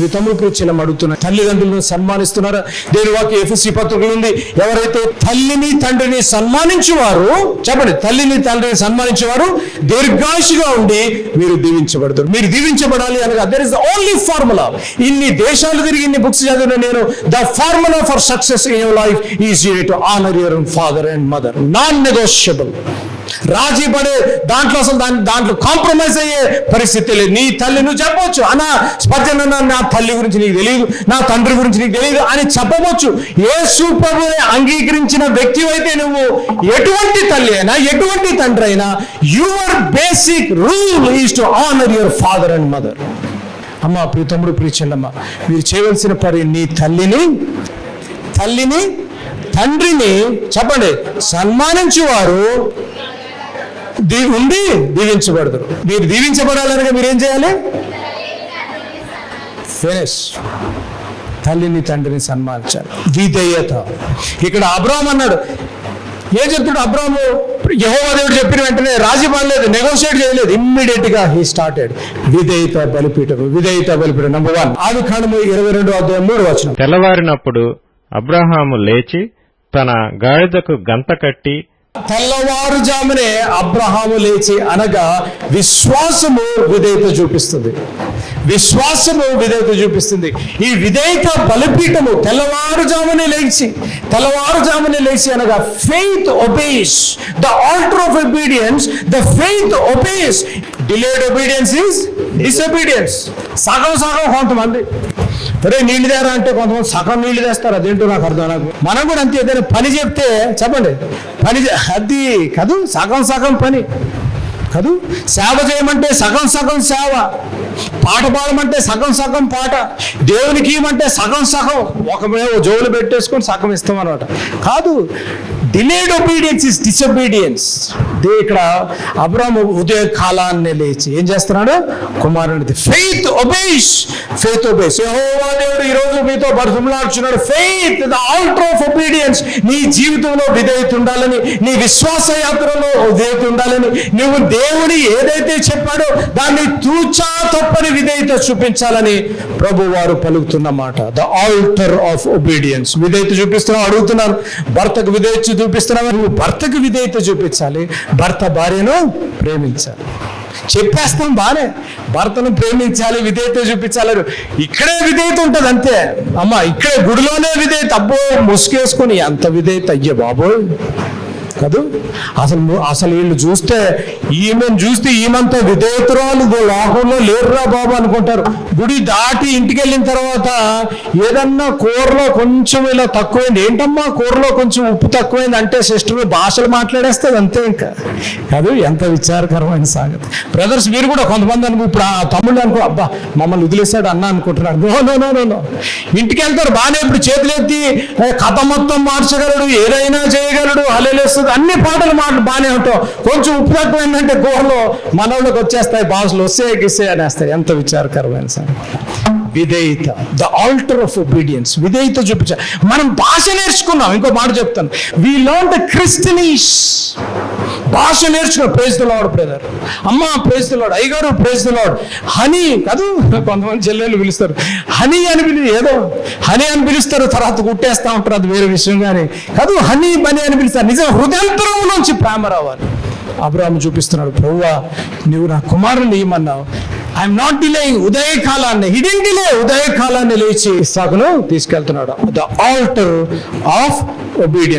ప్రీతములు ప్రీచెల్లం అడుగుతున్నారు, తల్లిదండ్రులను సన్మానిస్తున్నారా? దేవుని వాక్యం ఎఫెసీ పత్రికలో ఉంది, ఎవరైతే తల్లిని తండ్రిని సన్మానించేవారు, చెప్పండి, తల్లిని తండ్రిని సన్మానించేవారు దీర్ఘాయుషుగా ఉండి మీరు దీవించబడతారు. మీరు దీవించబడాలి అనగా there is the only formula. ఇన్ని దేశాలు తిరిగి ఇన్ని బుక్స్ చదివిన నేను, the formula for success in your life is you to honour your father and mother. Non negotiable. రాజీ పడే దాంట్లో అసలు దాంట్లో కాంప్రమైజ్ అయ్యే పరిస్థితి లేదు. నీ తల్లి నువ్వు చెప్పవచ్చు, అన్నా స్పర్జన, నా తల్లి గురించి నీకు తెలియదు, నా తండ్రి గురించి నీకు తెలియదు అని చెప్పవచ్చు. యేసు ప్రభువుని అంగీకరించిన వ్యక్తి అయితే నువ్వు ఎటువంటి తల్లి అయినా ఎటువంటి తండ్రి అయినా your basic rule is to honour your father and mother. అమ్మ, ప్రియతముడు, ప్రియచెల్లమ్మ, మీరు చేయవలసిన పని నీ తల్లిని తండ్రిని చెప్పండి సన్మానించువారు ఉండి దీవించబడతారు. మీరు దీవించబడాలనగా మీరేం చేయాలి? ఫినిష్. తల్లిని తండ్రిని సన్మానించాలి. విధేయత. ఇక్కడ అబ్రాహాము అన్నాడు, ఏం చెప్తాడు అబ్రాహాము? యెహోవా దేవుడు చెప్పిన వెంటనే రాజీ పడలేదు, నెగోషియేట్ చేయలేదు. ఇమ్మీడియట్ గా హీ స్టార్టెడ్ విధేయత బలిపీఠం. నంబర్ 1 ఆదికాండము 22:3. తెల్లవారినప్పుడు అబ్రహాము లేచి తన గాడిదకు గంత కట్టి. తెల్లవారుజామునే అబ్రహాము లేచి అనగా విశ్వాసము విధేయత చూపిస్తుంది. ఈ విధేయత బలిపీఠము తెల్లవారుజామునే లేచి అనగా faith obese. The altar of obedience, the faith obese. Delayed obedience is disobedience. సగం కొంతమంది నీళ్లు తేరా అంటే కొంతమంది సగం నీళ్లు తెస్తారు. అదేంటో నాకు అర్థం. మనం కూడా అంతే. ఏదైనా పని చెప్తే చెప్పండి, అది కాదు, సగం పని కాదు. సేవ చేయమంటే సగం సేవ, పాట పాడమంటే సగం పాట, దేవునికి ఇవ్వమంటే సగం ఒక జోలు పెట్టేసుకొని సగం ఇస్తాం అనమాట. కాదు, డిలేడ్ ఒబీడియన్స్ ఇస్ డిసొబీడియన్స్. ఇక్కడ అబ్రాహాము ఉదయ కాలాన్ని లేచి ఏం చేస్తున్నాడు? కుమారునిది. Faith obese. యెహోవా దేవుడు ఈ రోజు మీతో బతుకులాడుచున్నాడు. Faith, the altar of obedience. నీ జీవితంలో విధేయత ఉండాలని, నీ విశ్వాస యాత్రలో విధేయత ఉండాలని, నువ్వు దేవుడు ఏదైతే చెప్పాడో దాన్ని తూచా తప్పని విధేయత చూపించాలని ప్రభు వారు పలుకుతున్న మాట. The altar of obedience. విధేయత చూపిస్తున్నావు, అడుగుతున్నాను. భర్తకు విధేయత చూపిస్తున్నావు, నువ్వు భర్తకు విధేయత చూపించాలి. భర్త భార్యను ప్రేమించాలి. చెప్పేస్తాం బానే, భర్తను ప్రేమించాలి, విధేయత చూపించాలి. ఇక్కడే విధేయత ఉంటుంది అంతే. అమ్మ, ఇక్కడే గుడిలోనే విధేయత. అబ్బో, ముసుగేసుకొని ఎంత విధేయత, అయ్యే బాబోయ్ కాదు. అసలు వీళ్ళు చూస్తే, ఈమెను చూస్తే ఈమెంత విధేయతురాలు లోకంలో లేరురా బాబు అనుకుంటారు. గుడి దాటి ఇంటికి వెళ్ళిన తర్వాత ఏదన్నా కూరలో కొంచెం ఇలా తక్కువైంది, ఏంటమ్మా కూరలో కొంచెం ఉప్పు తక్కువైంది అంటే సిస్టర్ భాషలు మాట్లాడేస్తుంది అంతే. ఇంకా కాదు, ఎంత విచారకరమైన సంగతి. బ్రదర్స్, మీరు కూడా కొంతమంది ఇప్పుడు ఆ తమ్ముళ్ళు అనుకో, అబ్బా మమ్మల్ని వదిలేశాడు అన్న అనుకుంటున్నారు. నో. ఇంటికి వెళ్తారు బాగానే, ఇప్పుడు చేతులు ఎత్తి కథ మొత్తం మార్చగలడు, ఏదైనా చేయగలడు, హల్లెలూయా, అన్ని పాటలు బాగానే ఉంటావు. కొంచెం ఉప్పు తక్కువైందంటే గోహలో మనోళ్ళకి వచ్చేస్తాయి, భాషలు గిసే అనేస్తాయి. ఎంత విచారకరమైన సంగతి. విధేయత, ద ఆల్టర్ ఆఫ్ ఒబీడియన్స్. విధేయత చూపించాలి. మనం భాష నేర్చుకున్నాం. ఇంకో మాట చెప్తాను, వి లెర్న్ ద క్రిస్టియనీస్. భాష నేర్చుకున్నాం. ప్రైజ్ ద లార్డ్ బ్రదర్, అమ్మ ప్రైజ్ ద లార్డ్, అయ్యగారు ప్రైజ్ ద లార్డ్. హనీ కాదు, కొంతమంది చెల్లెళ్ళు పిలుస్తారు హనీ అని ఏదో హనీ అని పిలుస్తారు, తర్వాత కుట్టేస్తా ఉంటారు, అది వేరే విషయం. కానీ కాదు, హనీ బనీ అని పిలుస్తారు. నిజం హృదయంతరం నుంచి ప్రేమ రావాలి. అబ్రాహాము చూపిస్తున్నాడు, ప్రభువా నువ్వు నా కుమారుని ఇమ్మన్నావు, ఐఎమ్ నాట్ డిలేయింగ్. ఉదయకాలాన్ని హిడెన్ డిలే, ఉదయకాలాన్ని లేచి ఇస్సాకును తీసుకెళ్తున్నాడు. The altar of obedience.